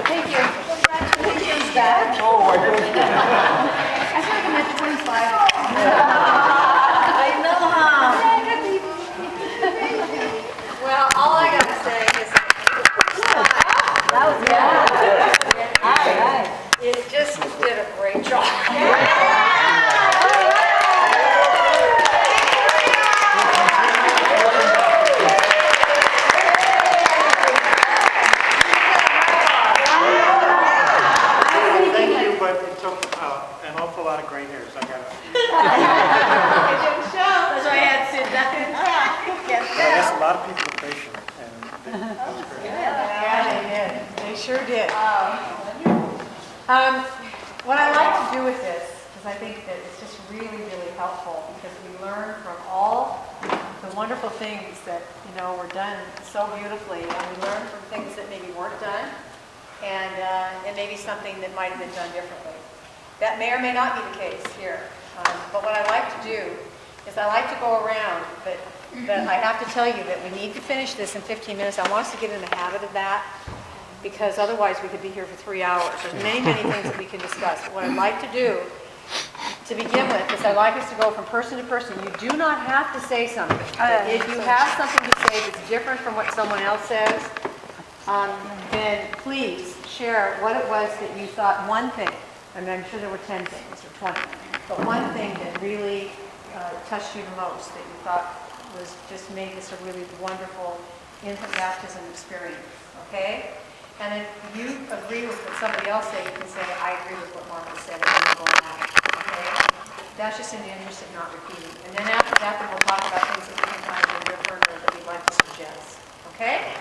Thank you. Congratulations, Dad. Oh, my goodness. I feel like I'm at 25. I know, huh? Well, all I gotta say is That was good. All right. you just did a great job. Thank you, but it took an awful lot of gray hairs. I got it. It didn't show. That's why I had to sit back and Yes, a lot of people are patient, and that was great. Yeah, they did. They sure did. What I like to do with this is I think that it's just really, really helpful because we learn from all the wonderful things that, were done so beautifully, and we learn from things that maybe weren't done, and maybe something that might have been done differently. That may or may not be the case here. But what I like to do is I like to go around, but I have to tell you that we need to finish this in 15 minutes. I want us to get in the habit of that, because otherwise we could be here for 3 hours. There's many, many things that we can discuss. But what I'd like to do, to begin with, is I'd like us to go from person to person. You do not have to say something. But if you have something to say that's different from what someone else says, then please share what it was that you thought, one thing, and I'm sure there were 10 things or 20, but one thing that really touched you the most, that you thought was just made this a really wonderful infant baptism experience, okay? And if you agree with what somebody else said, you can say, I agree with what Martha said, and then we'll go on, okay? That's just in the interest of not repeating. And then after that, then we'll talk about things that we think might have been different or that we'd like to suggest, okay?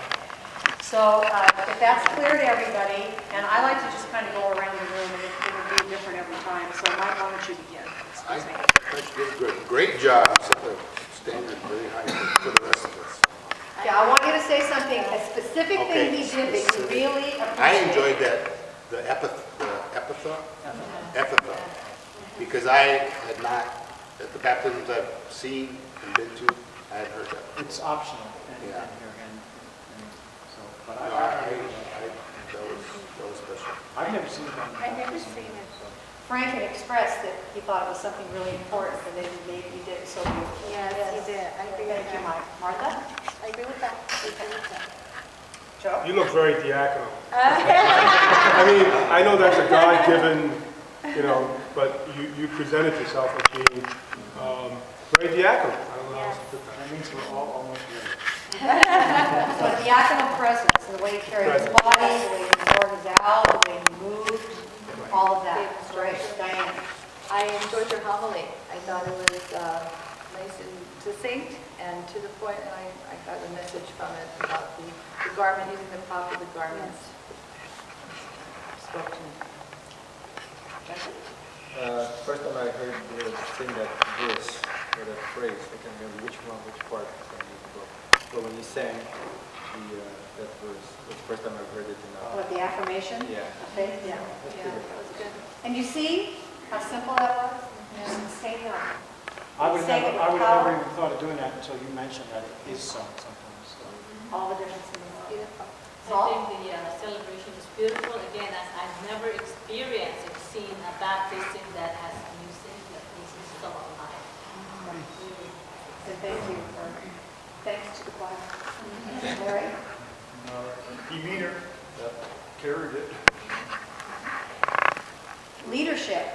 So if that's clear to everybody, and I like to just kind of go around the room, and it will be different every time, so Mike, why don't you begin? I did good. Great job. You set the standard very high for the rest of us. Yeah, I want you to say something, a specific thing he did that you really appreciate. I enjoyed that, the epithet, because I had not, at the baptisms I've seen and been to, I had heard that. It's optional. Yeah. So, but No, that was special. I've never seen it. I've never seen it. Frank had expressed that he thought it was something really important, and then maybe he did it so beautifully. Yes, he did. I agree with Thank you, that. Mike. Martha? I agree with that. I agree with that. Joe? You look very diaconal. I mean, I know that's a God-given, but you presented yourself as being very diaconal. I don't know how else to put that. That means we're all almost ready. So diaconal presence, the way he carried his body, the way he poured his out, the way he moved, all of that. It's great. Diane? I enjoyed your homily. I thought it was nice and succinct and to the point, and I got a message from it about the garment, using the prop of the garments. Spoke to me. First time I heard you sing that verse or that phrase, I can't remember which part from the book. But when you sang that verse, it was the first time I heard it. What, the affirmation? Yeah. Faith? Yeah. Yeah, that was good. And you see how simple that was? Just say that. I would Say it have with never power. even thought of doing that until you mentioned that it is sung sometimes. So. All the difference in the world. Beautiful. Saul? I think the celebration is beautiful. Again, as I've never experienced or seen a baptism that has music, that is so alive. So thank you for, thanks to the choir. Larry? Demeanor carried it. Leadership,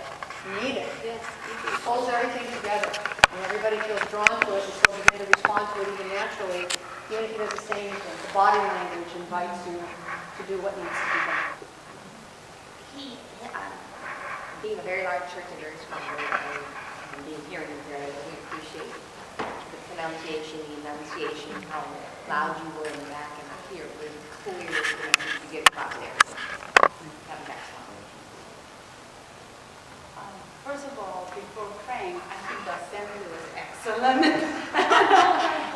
you need it. Yes, It holds everything together. When everybody feels drawn to it, and so begin to respond to it even naturally, even if he doesn't say anything. The body language invites you to do what needs to be done. Being a very large church and very strong and being here and there, we appreciate the pronunciation, the enunciation, how loud you were in the back and up here. It was clear the message you get across there. Have a next one. First of all, before praying, I think the assembly was excellent.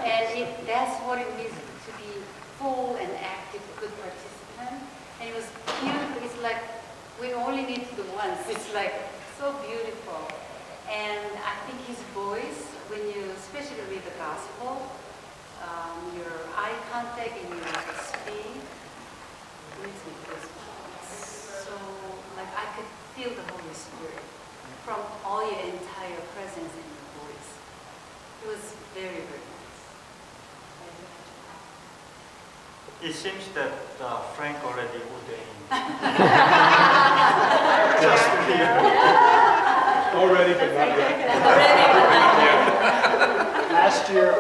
And that's what it means to be full and active, good participant. And it was beautiful. It's like we only meet the once. It's like so beautiful. And I think his voice, when you especially read the gospel, your eye contact and your speed makes me goosebumps. So, like, I could feel the Holy Spirit from all your entire presence and your voice. It was very, very nice. It seems that Frank already ordained. Just here. Already, but not yet.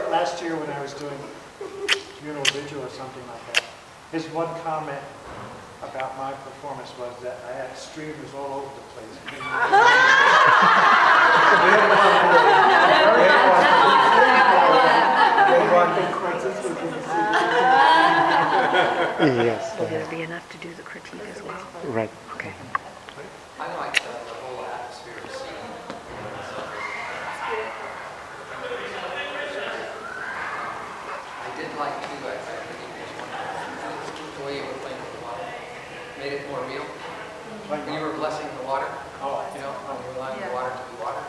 Last year when I was doing funeral vigil or something like that, his one comment about my performance was that I had streamers all over the place. Yes. Will there be enough to do the critique as well? Right. Okay. I like the whole atmosphere of scene. I did like too, I think there's one, the way you were playing with the water, made it more real. When you were blessing the water, you know, when you were allowing the water to be water.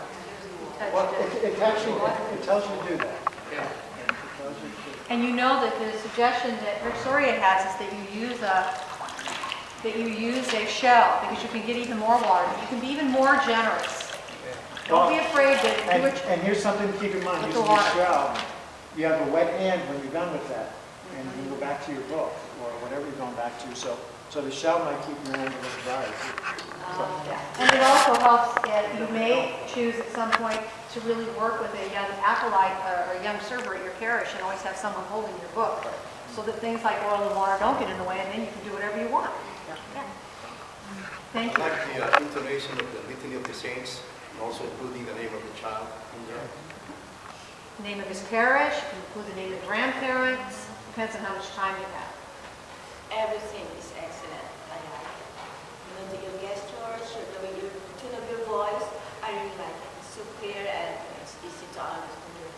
Well, it tells you to do that. Yeah. And you know that the suggestion that Rick Soria has is that you use a shell, because you can get even more water, but you can be even more generous. Don't be afraid to do it. And here's something to keep in mind, using your shell, you have a wet end when you're done with that, and you go back to your book, or whatever you're going back to, so the shell might keep your hand a little dry. And it also helps, you may choose at some point to really work with a young acolyte or a young server at your parish and always have someone holding your book, so that things like oil and water don't get in the way, and then you can do whatever you want. Thank you. I like the intonation of the Litany of the Saints, and also including the name of the child in there. Name of his parish, include the name of grandparents, depends on how much time you have. Everything is excellent. I like it. You know, your gestures, the way you tune up your voice, I really like it. It's so clear and it's easy to understand.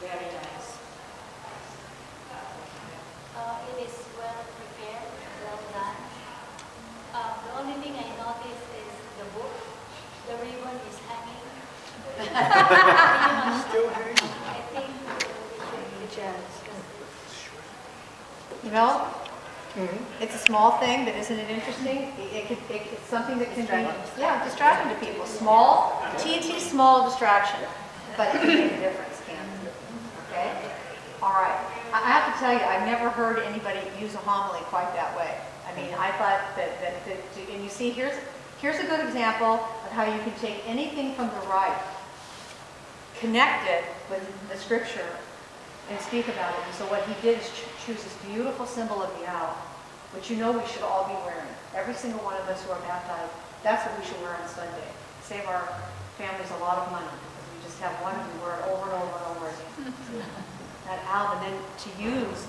Very nice. It is well prepared, well done. The only thing I noticed is the book. The ribbon is hanging. Still hanging. I think we should You know, it's a small thing, but isn't it interesting? It's something that can be, distracting to people. Small, teensy small distraction, but it can make a difference, can it? Okay? All right. I have to tell you, I've never heard anybody use a homily quite that way. I mean, I thought and you see, here's a good example of how you can take anything from the right, connect it with the scripture, and speak about it. And so what he did is choose this beautiful symbol of the owl, which you know we should all be wearing. Every single one of us who are baptized, that's what we should wear on Sunday. Save our families a lot of money, because we just have one and we wear it over and over and over again. That owl, and then to use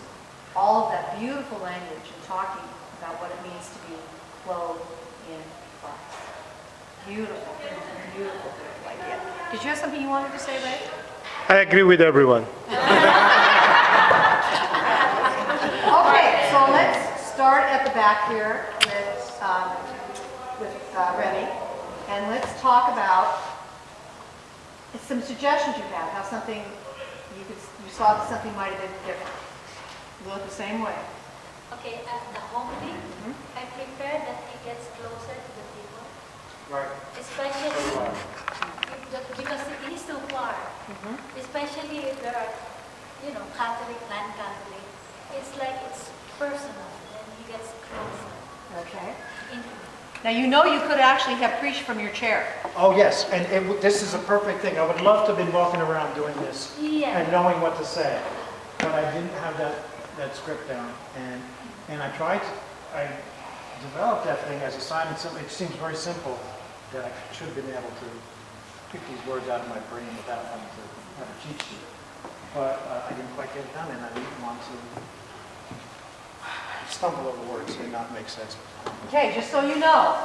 all of that beautiful language and talking about what it means to be clothed in Christ. Beautiful, beautiful, beautiful idea. Did you have something you wanted to say, Ray? I agree with everyone. Okay, so let's start at the back here with Remy, and let's talk about some suggestions you have, how something you saw that something might have been different. You look the same way. Okay, the homily, I prefer that he gets closer to the people. Right. Especially because it is so far. Especially if there are, Catholic, non-Catholic. It's like it's personal, and he gets closer. Okay. Intimate. Now you know you could actually have preached from your chair. Oh, yes, and this is a perfect thing. I would love to have been walking around doing this and knowing what to say, but I didn't have that script down. And I developed that thing as a sign, and it seems very simple that I should have been able to pick these words out of my brain without having to have a cheat sheet. But I didn't quite get it done, and I didn't want to stumble over words and not make sense. Okay, just so you know,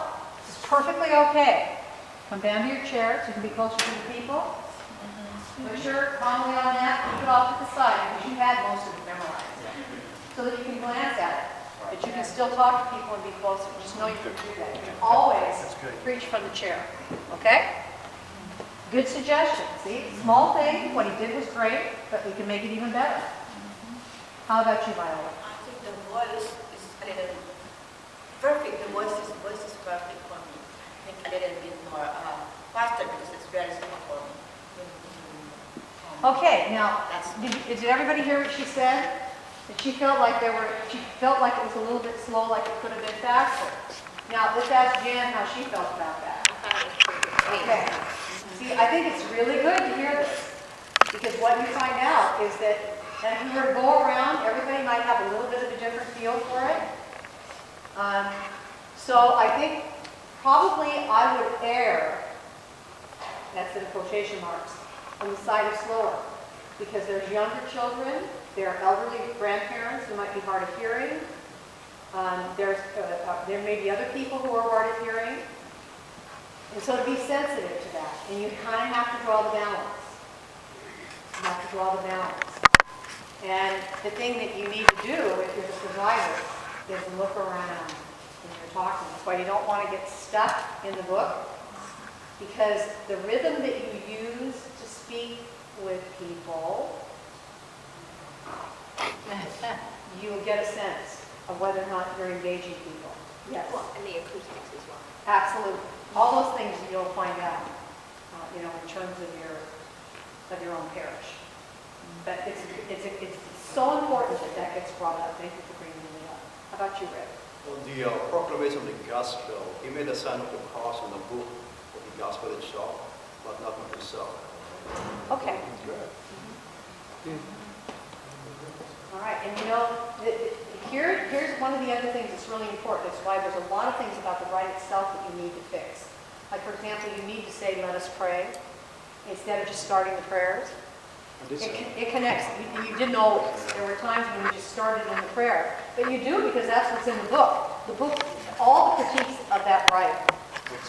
this is perfectly okay. Come down to your chair so you can be closer to the people. Put your homily on that, keep it off to the side because you had most of it memorized. So that you can glance at it, but you can still talk to people and be closer. Just know you can do that. You can always preach from the chair, okay? Good suggestion. See, small thing, what he did was great, but we can make it even better. How about you, Viola? I think the voice is a little perfect. The voice is perfect for me. I think a little bit more faster because it's very simple for me. Okay, now, did everybody hear what she said? That she felt like it was a little bit slow, like it could have been faster. Now, let's ask Jan how she felt about that. Okay. See, I think it's really good to hear this, because what you find out is that if you were to go around, everybody might have a little bit of a different feel for it. So I think probably I would err, that's in quotation marks, on the side of slower, because there's younger children, there are elderly grandparents who might be hard of hearing, there may be other people who are hard of hearing, and so to be sensitive to that, and you kind of have to draw the balance. You have to draw the balance. And the thing that you need to do if you're the provider is look around when you're talking. That's why you don't want to get stuck in the book, because the rhythm that you use to speak with people, you'll get a sense of whether or not you're engaging people. Yes. Well, and the acoustics as well. Absolutely. All those things you'll find out, in terms of your own parish. But it's so important that gets brought up. Thank you for bringing it up. How about you, Rick? On the proclamation of the gospel, he made the sign of the cross on the book of the gospel itself, but not on himself. Okay. All right, and here's one of the other things that's really important. That's why there's a lot of things about the rite itself that you need to fix. Like, for example, you need to say, "Let us pray," instead of just starting the prayers. It connects. You didn't always. There were times when you just started in the prayer. But you do, because that's what's in the book. The book, all the critiques of that rite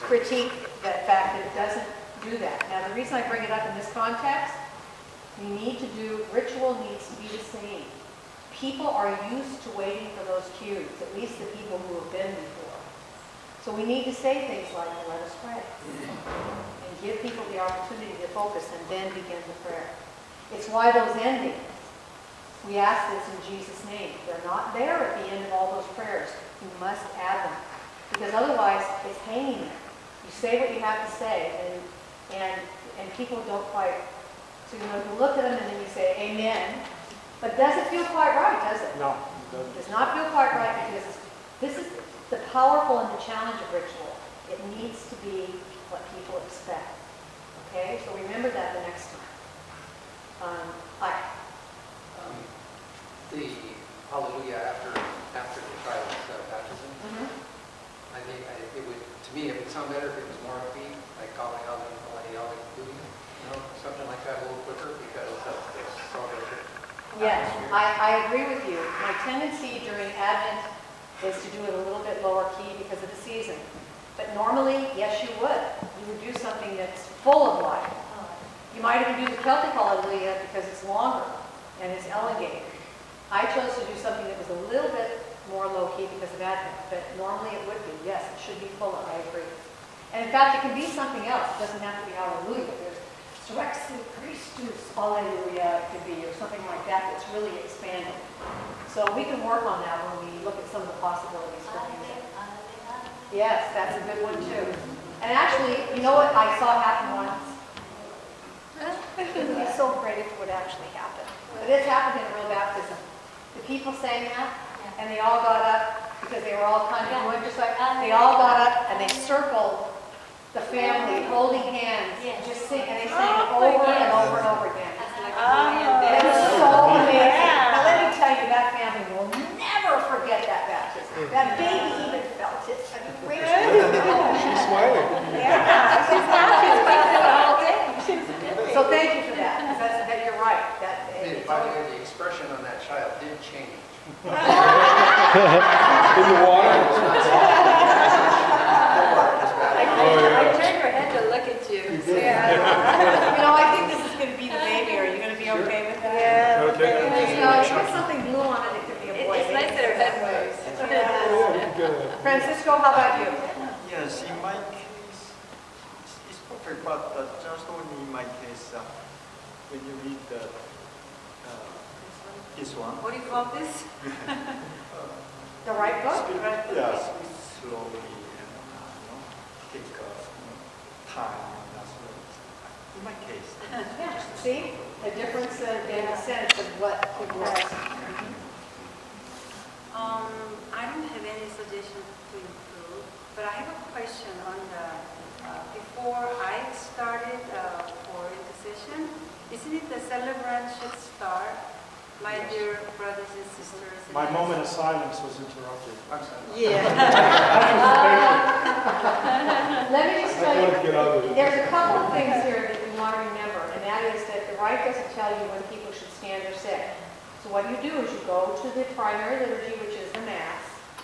critique that fact that it doesn't do that. Now, the reason I bring it up in this context, ritual needs to be the same. People are used to waiting for those cues, at least the people who have been before. So we need to say things like, "Let us pray," and give people the opportunity to focus and then begin the prayer. It's why those endings, we ask this in Jesus' name. They're not there at the end of all those prayers. You must add them, because otherwise it's hanging there. You say what you have to say, and people don't quite. So you look at them and then you say amen, but it doesn't feel quite right, does it? No, it doesn't. It does not feel quite right, because this is the powerful and the challenge of ritual. It needs to be what people expect. Okay, so remember that the next time. The hallelujah after the child's baptism. I think it would, to me, it would sound better if it was more upbeat, like calling out something like that a little quicker, because of the celebration. Yes, I agree with you. My tendency during Advent is to do it a little bit lower key because of the season. But normally, yes, you would. You would do something that's full of life. You might even do the Celtic Hallelujah because it's longer and it's elongated. I chose to do something that was a little bit more low-key because of Advent, but normally it would be. Yes, it should be fuller. I agree. And in fact, it can be something else. It doesn't have to be Hallelujah. There's Surrexit Christus Hallelujah, it could be, or something like that that's really expanded. So we can work on that when we look at some of the possibilities for music. Yes, that's a good one too. And actually, you know what I saw happen once? It would be so great if it would actually happen. But it's happened in real baptism. The people sang that, and they all got up, because they were all kind of doing just like, they all got up and they circled the family, holding hands, just sing, and they sang it over and over and over again. It was so amazing. Now let me tell you, that family will never forget that baptism. That baby even felt it. She's smiling. Yeah, she's happy. So thank you for that, because that you're right. By the way, the expression on that child did change. In the water? I turned her head to look at you. I think this is going to be the baby. Are you going to be okay with that? Yeah. Okay. Put something blue on it. It could be a boy. It's nice that her head moves. Francisco, how about you? Yes, in my case, it's perfect, but just only in my case, when you read the This one. What do you call this? The right book? Yes, slowly, take time. In my case. Yeah, see, the difference in the sense of what it was. I don't have any suggestion to improve, but I have a question on the, before I started for intercession, isn't it the celebrant should start, my dear brothers and sisters? And My moment of silence was interrupted. I'm sorry. Yeah. Let me just tell I wanted to get out of you, it. there's a couple of things here that you want to remember, and that is that the rite doesn't tell you when people should stand or sit. So what you do is you go to the primary liturgy, which is the Mass,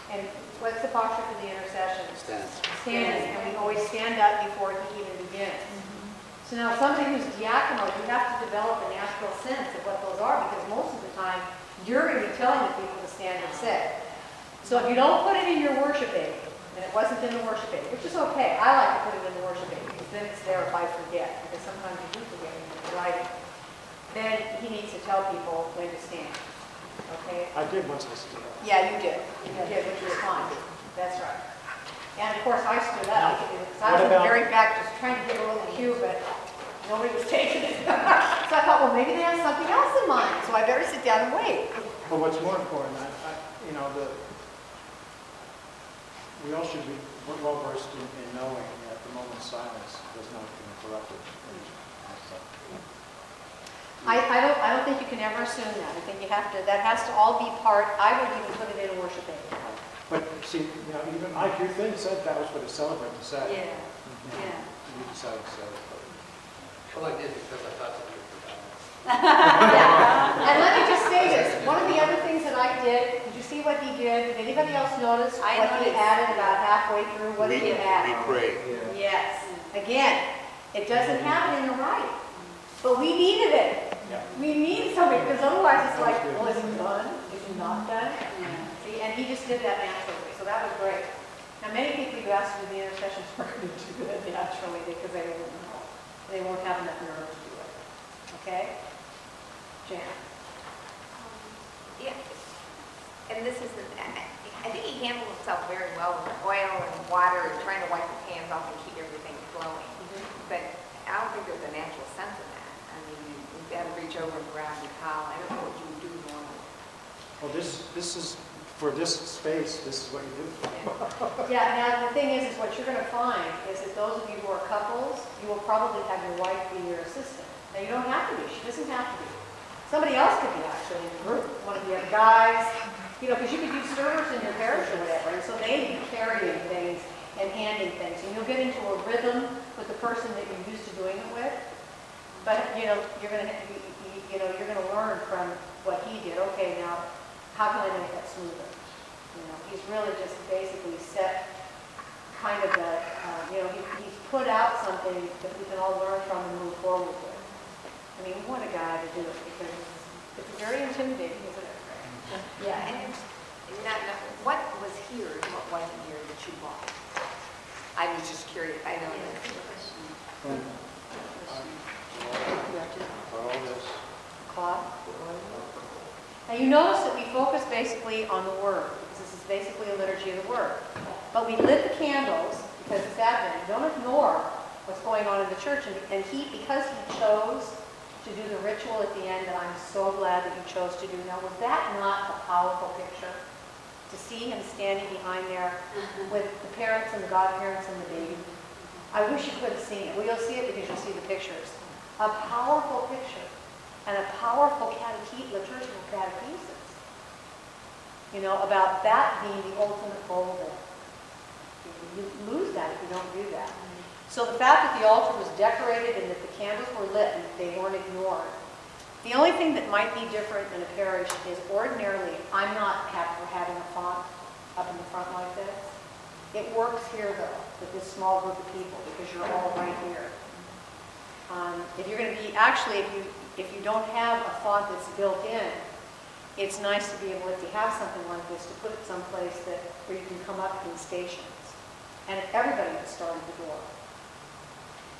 and what's the posture for the intercession? Stand. Standing, and we always stand up before he even begins. So now somebody who's diaconal, you have to develop a natural sense of what those are, because most of the time, you're going to be telling the people to stand and sit. So if you don't put it in your worship aid, and it wasn't in the worship aid, which is okay, I like to put it in the worship aid, because then it's there if I forget, because sometimes you do forget when you're writing. Then he needs to tell people when to stand, okay? I did once listen to that. Yeah, you did, which was fine, that's right. And of course, I stood up, because I was in the very back, just trying to get a little cue, but nobody was taking it. So I thought, well, maybe they have something else in mind, so I better sit down and wait. But what's more important, we all should be well versed in knowing that the moment of silence does not get interrupted. I don't think you can ever assume that. I think you have to, that has to all be part, I would even put it in a worship aid. But see, even your thing said that was for the celebrant to say. Yeah, yeah. You decided to say it. Well, I did because I thought that you were done. Yeah. And let me just say this, one of the other things that I did you see what he did? Did anybody else notice what he added about halfway through? What did he add? We pray. Yes. Again, it doesn't have it in the right, but we needed it. Yeah. We need something, because otherwise it's like, well, is it done? Is it not done? See, and he just did that naturally, so that was great. Now, many people you asked to do the intercessions are going to do it naturally because they won't know. They won't have enough nerve to do it. Okay? Jan? Yeah. And this is, I think he handled himself very well with oil and water and trying to wipe his hands off and keep everything flowing. But I don't think there's a natural sense in that. I mean, you've got to reach over and grab your towel. I don't know what you would do normally. Well, this is, for this space, this is what you do. Yeah, now the thing is what you're going to find is that those of you who are couples, you will probably have your wife be your assistant. Now, you don't have to be. She doesn't have to be. Somebody else could be actually in the group. One of the other guys, because you could use servers in your parish or whatever, and so they'd be carrying things and handing things, and you'll get into a rhythm with the person that you're used to doing it with. But you're going to learn from what he did. Okay, now how can I make that smoother? He's really just basically set kind of a, he's put out something that we can all learn from and move forward with. I mean, what a guy to do it, because it's very intimidating, isn't it? Yeah, and what was here and what wasn't here that you bought? I was just curious. I know that's a question. All this. Cloth. Now you notice that we focus basically on the Word, because this is basically a liturgy of the Word. But we lit the candles because it's Advent. Don't ignore what's going on in the church. And because he chose to do the ritual at the end, that I'm so glad that you chose to do. Now, was that not a powerful picture? To see him standing behind there with the parents and the godparents and the baby. I wish you could have seen it. Well, you'll see it because you'll see the pictures. A powerful picture and a powerful liturgical catechesis. About that being the ultimate goal there. You lose that if you don't do that. So the fact that the altar was decorated and that the candles were lit and they weren't ignored. The only thing that might be different in a parish is ordinarily, I'm not for having a font up in the front like this. It works here though, with this small group of people, because you're all right here. If you're going to be, actually, if you don't have a font that's built in, it's nice to be able, if you have something like this, to put it someplace where you can come up in stations. And if everybody would start at the door.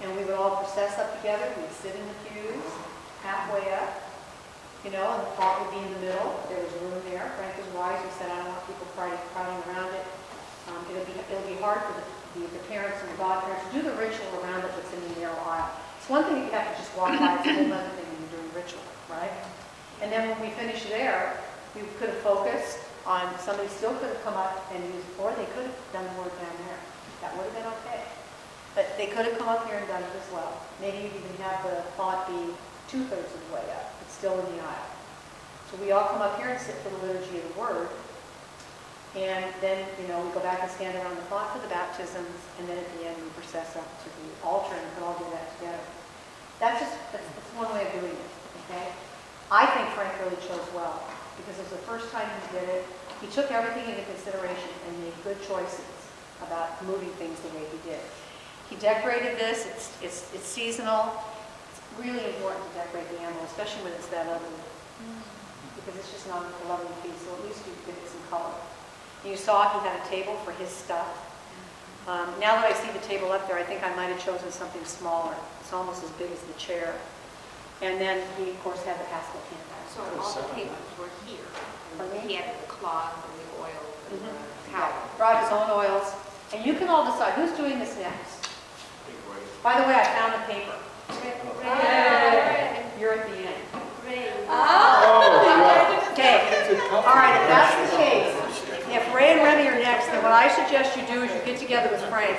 And we would all process up together, we'd sit in the pews, halfway up, you know, and the font would be in the middle. There was room there. Frank was wise. He said, I don't want people crowding around it. It'll be hard for the parents and the godparents to do the ritual around it that's in the narrow aisle. It's one thing if you have to just walk by, it's a whole other thing when you're doing ritual, right? And then when we finished there, we could have focused on, somebody still could have come up and used, or they could have done the word down there. That would have been okay. But they could have come up here and done it as well. Maybe you'd even have the font be 2/3 of the way up. It's still in the aisle. So we all come up here and sit for the liturgy of the word. And then, you know, we go back and stand around the font for the baptisms, and then at the end we process up to the altar, and we can all do that together. That's one way of doing it, okay? I think Frank really chose well, because it was the first time he did it. He took everything into consideration and made good choices about moving things the way he did. He decorated this, it's seasonal. It's really important to decorate the animal, especially when it's that ugly, because it's just not a lovely piece, so at least you give it some color. You saw he had a table for his stuff. Now that I see the table up there, I think I might have chosen something smaller. It's almost as big as the chair. And then he, of course, had the Haskell candles. So all the papers were here. And he had the cloth and the oil and the towel. Brought his own oils. And you can all decide who's doing this next. By the way, I found the paper. You're at the end. Okay. All right, if that's the case, if Ray and Remy are next, then what I suggest you do is you get together with Frank.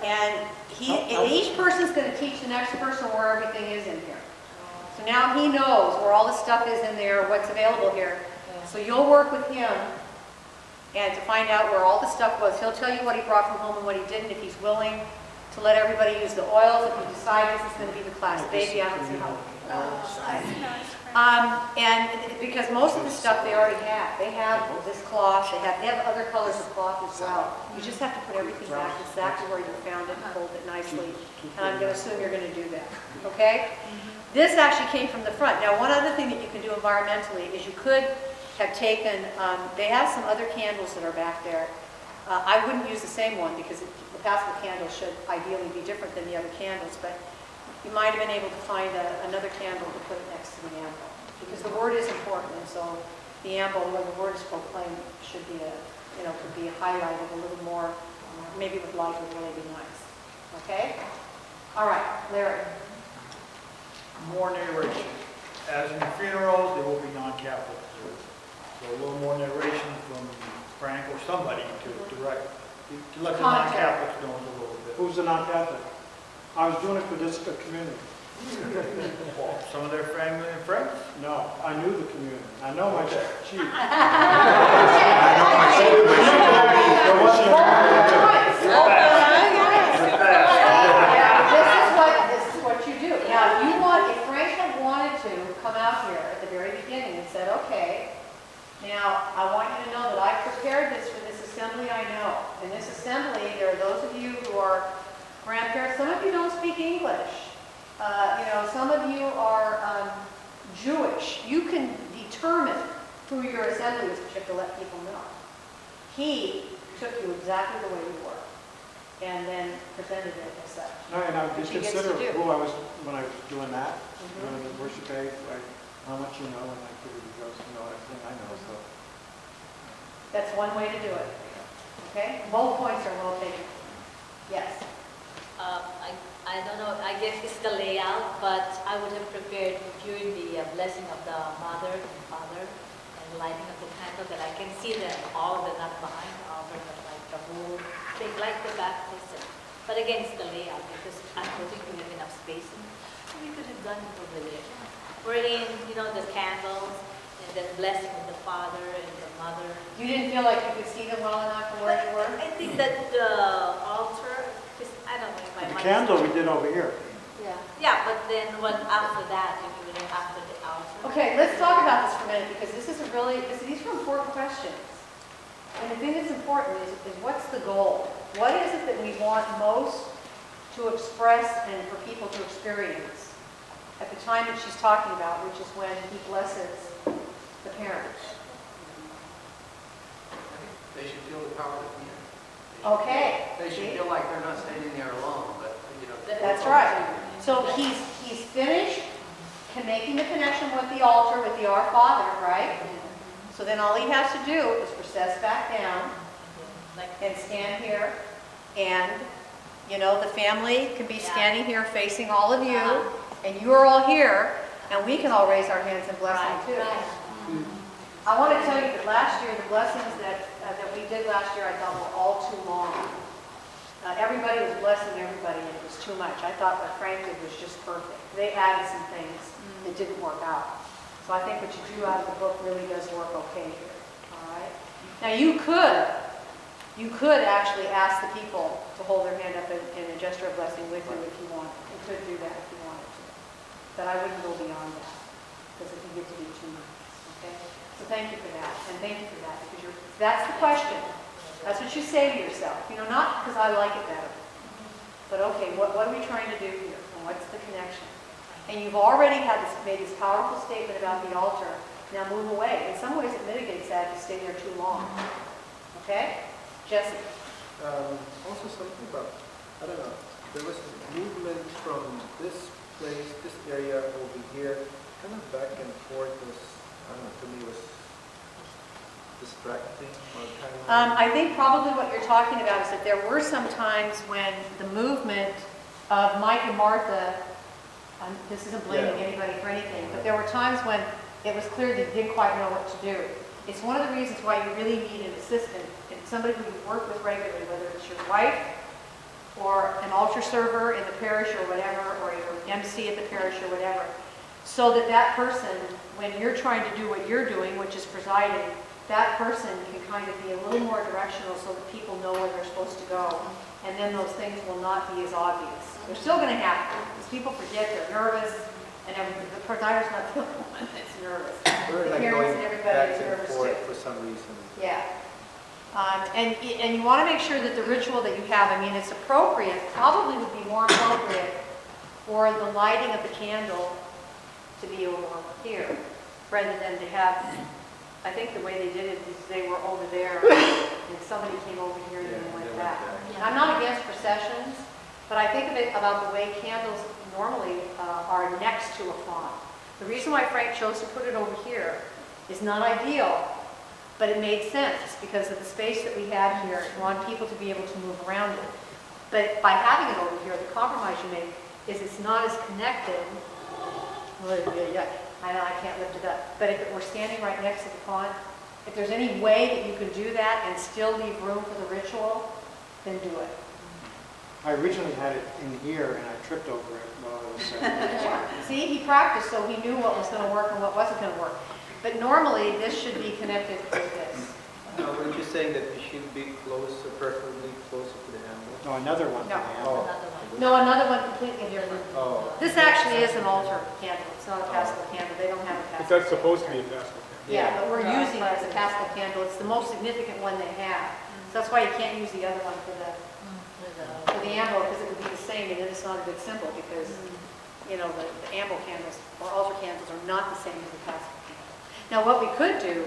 And each person's going to teach the next person where everything is in here. So now he knows where all the stuff is in there, what's available here. So you'll work with him and to find out where all the stuff was. He'll tell you what he brought from home and what he didn't, if he's willing to let everybody use the oils. If you decide this is going to be the class baby, I don't see how. And because most of the stuff they already have. They have this cloth, they have other colors of cloth as well. You just have to put everything back exactly where you found it and fold it nicely. And I'm going to assume you're going to do that. Okay? This actually came from the front. Now, one other thing that you can do environmentally is you could have taken, they have some other candles that are back there. I wouldn't use the same one because the Paschal candle should ideally be different than the other candles, but you might have been able to find another candle to put next to the amble, because the word is important, and so the amble, where the word is proclaimed, should be could be highlighted a little more, maybe with light would really be nice. Okay? All right, Larry. More narration. As in funerals, there will be non-Catholics. So a little more narration from Frank or somebody to direct, to let the non-Catholics know a little bit. Who's the non-Catholic? I was doing it for this community. Well, some of their family and friends? No, I knew the community. I know my chief. This is what you do. Now, if Frank had wanted to come out here at the very beginning and said, okay, now I want you to know that I prepared this for this assembly I know. In this assembly, there are those of you who are grandparents. Some of you don't speak English. Some of you are Jewish. You can determine who your assembly is, but you have to let people know. He took you exactly the way you were, and then presented it as such. No, and I just consider who I was when I was doing that, doing the worship day, like how much you know, and I figured you guys know everything I know. So that's one way to do it. Okay, both points are well taken. Yes. I don't know, I guess it's the layout, but I would have prepared during the blessing of the mother and father and lighting of the candle that I can see them all, they're not behind the altar, but like the whole thing, like the baptism. But again, it's the layout because I don't think we have enough space. So we could have done it over there. We're in, the candles and then blessing of the father and the mother. You didn't feel like you could see them well enough from where you were? I think that the altar, I don't know if my the candle we did over here. Yeah, but then after that, if you were after the altar. Okay, let's talk about this for a minute because these are important questions. And the thing that's important is what's the goal? What is it that we want most to express and for people to experience at the time that she's talking about, which is when he blesses the parents? They should feel the power of the community. Okay. They should feel like they're not standing there alone, but That's right. So he's finished making the connection with the altar, with the Our Father, right? So then all he has to do is recess back down and stand here. And, you know, the family can be standing here facing all of you, and you are all here, and we can all raise our hands and bless them too. I want to tell you that last year, the blessings that we did last year, I thought were all too long. Everybody was blessing everybody, and it was too much. I thought what Frank did was just perfect. They added some things that didn't work out. So I think what you do out of the book really does work okay here. All right. Now you could actually ask the people to hold their hand up in a gesture of blessing with you if you want. You could do that if you wanted to. But I wouldn't go beyond that, because it can get to be too much. Okay? So thank you for that, and thank you for that, because that's the question. That's what you say to yourself. You know, not because I like it better, but okay, what are we trying to do here, and what's the connection? And you've already made this powerful statement about the altar. Now move away. In some ways, it mitigates that if you stay there too long. Okay? Jesse? Also something about, I don't know, there was a movement from this place, this area over here, kind of back and forth was, I don't know, to me was distracting or kind of... I think probably what you're talking about is that there were some times when the movement of Mike and Martha, this isn't blaming anybody for anything, but there were times when it was clear that you didn't quite know what to do. It's one of the reasons why you really need an assistant, and somebody who you work with regularly, whether it's your wife or an altar server in the parish or whatever, or your MC at the parish or whatever, so that that person, when you're trying to do what you're doing, which is presiding, that person can kind of be a little more directional so that people know where they're supposed to go, and then those things will not be as obvious. They're still going to happen, because people forget, they're nervous, and everything. The presider's not the only one that's nervous. We're like Parents going and everybody is back and nervous forth too. for some reason. Yeah. And you want to make sure that the ritual that you have, I mean, it's appropriate, probably would be more appropriate for the lighting of the candle to be over here, rather than to have, I think the way they did it is they were over there, and somebody came over here and then went back. I'm not against processions, but I think of it about the way candles normally are next to a font. The reason why Frank chose to put it over here is not ideal, but it made sense because of the space that we had here. We want people to be able to move around it. But by having it over here, the compromise you make is it's not as connected. I can't lift it up. But if it were standing right next to the font, if there's any way that you can do that and still leave room for the ritual, then do it. I originally had it in here and I tripped over it while I was setting. See, he practiced, so he knew what was going to work and what wasn't going to work. But normally, this should be connected with this. No, weren't you saying that it should be closer, preferably closer to the handle? No, another one for No. the handle. No, another one completely different. Oh. This actually is an altar candle. It's not a Paschal candle. They don't have a But Paschal. that's supposed to be a Paschal candle. Yeah, but we're using it as a Paschal candle. It's the most significant one they have. So that's why you can't use the other one for the ambo, because it would be the same, and then it's not a good symbol because, you know, the ambo candles or altar candles are not the same as the Paschal candle. Now, what we could do,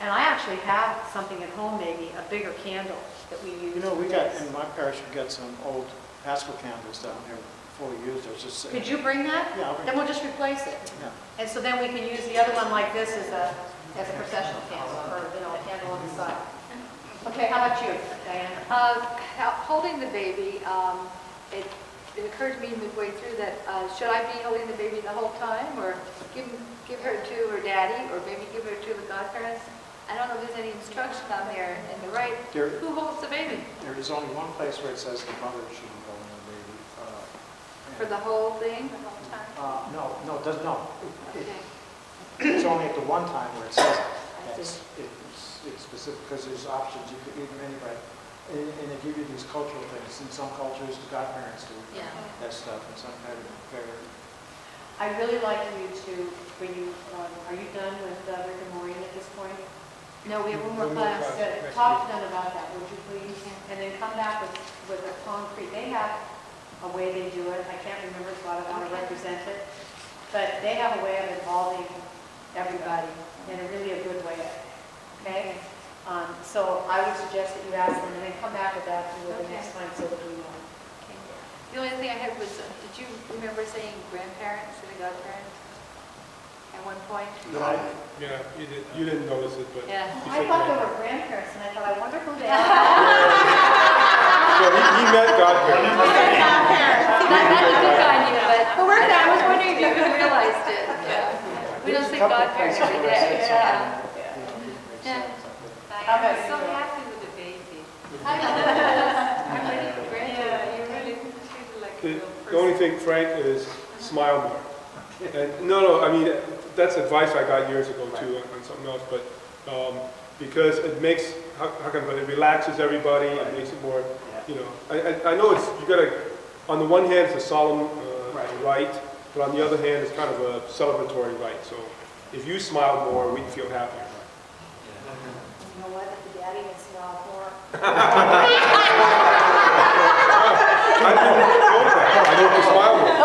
and I actually have something at home, maybe a bigger candle that we use. You know, we got, in my parish, we got some old Paschal candles down there fully used. It's just Could you bring that? Yeah, I'll bring Then we'll just replace it. Yeah. And so then we can use the other one like this as a processional candle, or, you know, a candle on the side. Okay, how about you, Diane? Holding the baby, it occurred to me midway through that should I be holding the baby the whole time, or give her to her daddy, or maybe give her to the godparents? I don't know if there's any instruction on there in the right. Who holds the baby? There is only one place where it says the mother should be holding the baby. For the whole thing, the whole time? No, it does no. Okay. It's only at the one time where it says it. It's specific because there's options. You could even anybody, and they give you these cultural things. In some cultures, the godparents do that stuff, and some have it very. I'd really like you to, when you, are you done with Rick and Maureen at this point? No, we have one more class. Good. Talk to them about that, would you please? And then come back with a concrete. They have a way they do it. I can't remember, so I don't want to represent it. But they have a way of involving everybody in a really a good way. Okay? So I would suggest that you ask them and then come back with that the next time so that we know. The only thing I had was, did you remember saying grandparents and godparents? at one point? No, Yeah, you didn't notice it, but. Yeah. you I shook thought your they head. were grandparents, and I thought, I wonder who they are. So he met godparents. Not to pick on you, but I was wondering if you even realized it. Yeah. We don't say godparents every day. Yeah. I was so happy with the baby. I'm really grateful. You really treated like a real person. The only thing, Frank, is smile more. And no, I mean, that's advice I got years ago too on something else, but because it makes, how can I put it, it relaxes everybody, it makes it more, you know, I know it's, you gotta, on the one hand, it's a solemn rite, but on the other hand, it's kind of a celebratory rite. So if you smile more, we feel happier. You know what, if the daddy can smile more. I've been told that. I don't have to smile more.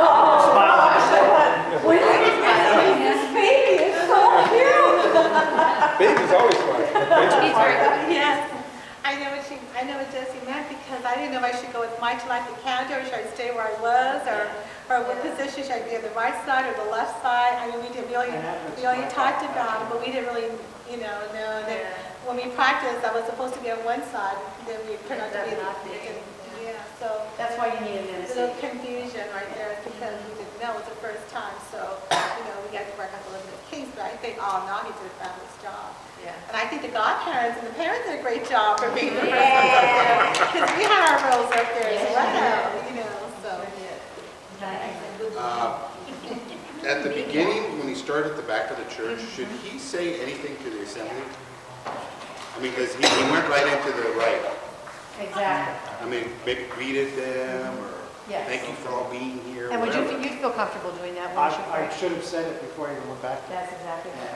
This baby is so cute. Baby's always smiling. Yes, I know what Jessie meant, because I didn't know if I should go with my life in Canada, or should I stay where I was, or what position should I be on the right side or the left side? I mean, we only talked about it, but we didn't really, know that when we practiced, I was supposed to be on one side, then we turned out to be so that's why you need a an little MC. confusion right there, because we didn't know it was the first time, so, we got to work out the little kinks, but I think all now he did a fabulous job. Yeah. And I think the godparents and the parents did a great job for being the first ones up there, because we had our roles up there as well, so. At the beginning, when he started at the back of the church, should he say anything to the assembly? I mean, because he went right into the right. Exactly. I mean, maybe greeted them, or Yes. thank you for all being here. And would whatever. you feel comfortable doing that? wouldn't you, I Frank? should have said it before I even went back there. That's exactly right.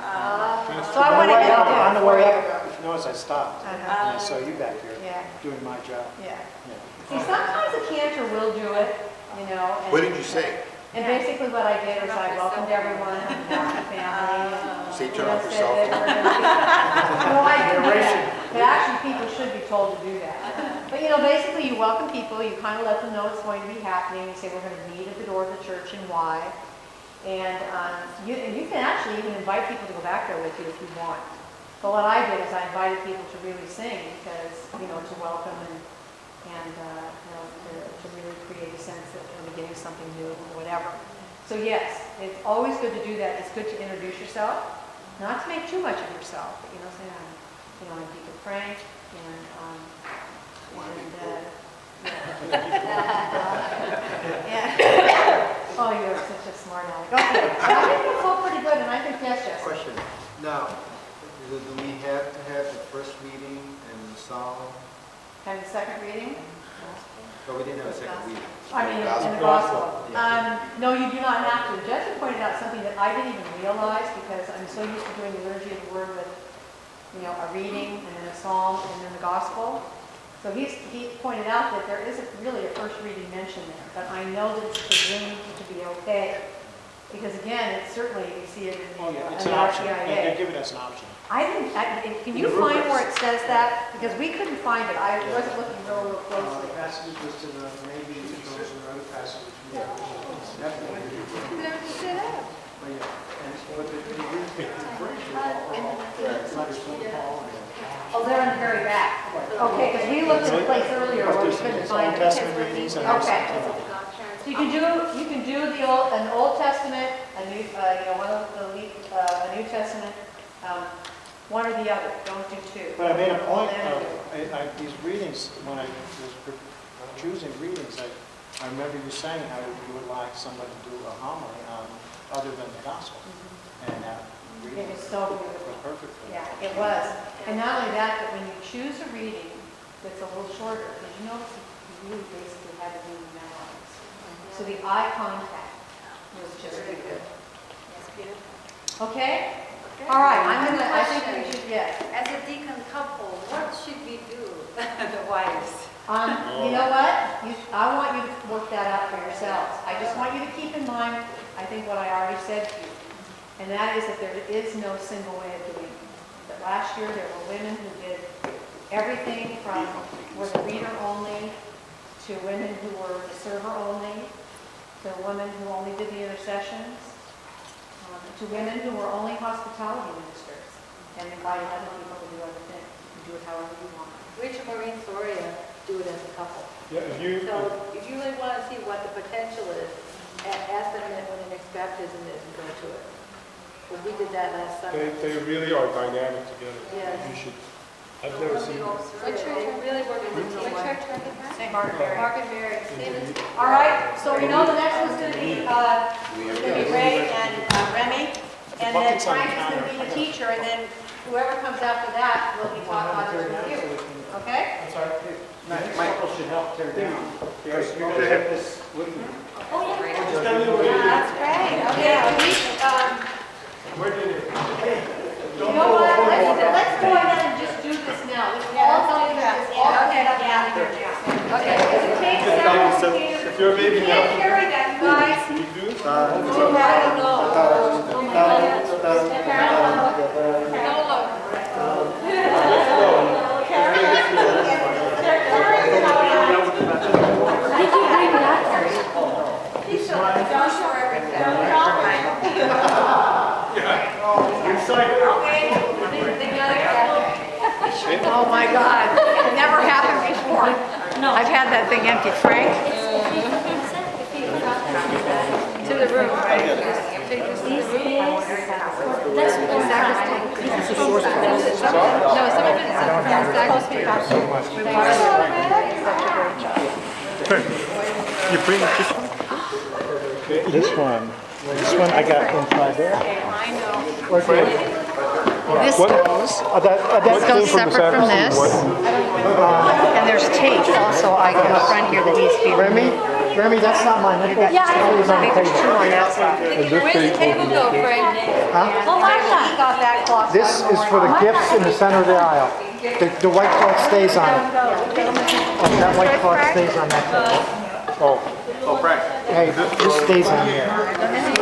So So I went ahead and did it on the before way you. up, if you notice, I stopped. And I saw you back here Yeah. doing my job. Yeah. Yeah. See, sometimes a cantor will do it, and What did you say? And basically what I did is I welcomed everyone, happy family. Say and, turn off your said cell that phone. we're gonna be- No, I didn't do that. But actually, people should be told to do that. But basically you welcome people, you kind of let them know it's going to be happening. You say we're going to meet at the door of the church and why. And you can actually even invite people to go back there with you if you want. But what I did is I invited people to really sing because, to welcome and to really create a sense that we're beginning something new or whatever. So yes, it's always good to do that. It's good to introduce yourself, not to make too much of yourself, but say I'm Deacon Frank, oh, you're such a smart aleck. Okay, I think it's all pretty good, and I think yes, Jessica. Question. Now, do we have to have the first reading and the psalm? And the second reading? But we didn't have a second reading. I mean, in the gospel. No, you do not have to. Jessica pointed out something that I didn't even realize because I'm so used to doing the liturgy of the word with, a reading and then a psalm and then the gospel. So he pointed out that there isn't really a first reading mentioned there, but I know that it's presumed to be okay. Because again, it's certainly, you see it in the It's an option. RCIA. They give it as an option. Can you find where it says that? Because we couldn't find it. I wasn't looking real closely. Passages listed, maybe those are other passages. Oh, they're in the very back. Okay, because we looked at a place earlier where we couldn't find it. Testament readings and Okay. So you can do an Old Testament, a New, a New Testament, one or the other. Don't do two. But I made a point Then of these readings, when I was choosing readings, I remember you saying how you would like somebody to do a homily other than the gospel. And It was so beautiful. Perfect. Yeah, it was. And not only that, but when you choose a reading that's a little shorter, because you really basically had the reading memorized. So the eye contact was just beautiful. Yes, beautiful. Okay? All right, I think we should, yes. As a deacon couple, what should we do, the wives? You know what? I want you to work that out for yourselves. I just want you to keep in mind, I think what I already said to you, and that is that there is no single way of doing it. That last year there were women who did everything from were the reader only, to women who were the server only, to women who only did the intercessions. to women who were only hospitality ministers and invited other people to do other things. You can do it however you want. Rich and Maureen Soria do it as a couple. Yeah, if you, So if you really want to see what the potential is, ask them when the next baptism is and go to it. But we did that last summer. they really are dynamic together. Yes. You should, I've never seen it. What church? They really work as a team. What church are they from? St. Mark and Mary. Mark and Mary. Stevens. All right, so we know the next one's going to be Ray and Remy, and then Frank is going to be the teacher, and then whoever comes after that will be taught how to review. Okay? I'm sorry. Michael should help tear down. Because you're going to have this with me. Oh, yeah. That's great. Okay, Where did it? you know what? Let's go ahead and just do this now. Let's all tell you this. All get up out of here now. Okay. Take several containers. If you're a baby You now, can't carry that, you guys. you do? Oh, I don't Did you bring that? Don't show everything. Oh my God, never happened before. No. I've had that thing empty. Frank? To the room. That's No, some of it is supposed to be back. You bring this one? This one. This one I got inside there. I know. Or here. This What? goes, That this came goes from the separate from San this. And there's tape also I got in front here that needs to be removed. Remy, that's not mine. Yeah, I think there's two on that side. Where's the table go, Frank? Huh? Oh, Martha. He got that cloth. This is for the gifts in the center of the aisle. The white cloth stays on it. Oh, that white cloth stays on that table. Oh. Oh, Frank. Hey, this stays on here.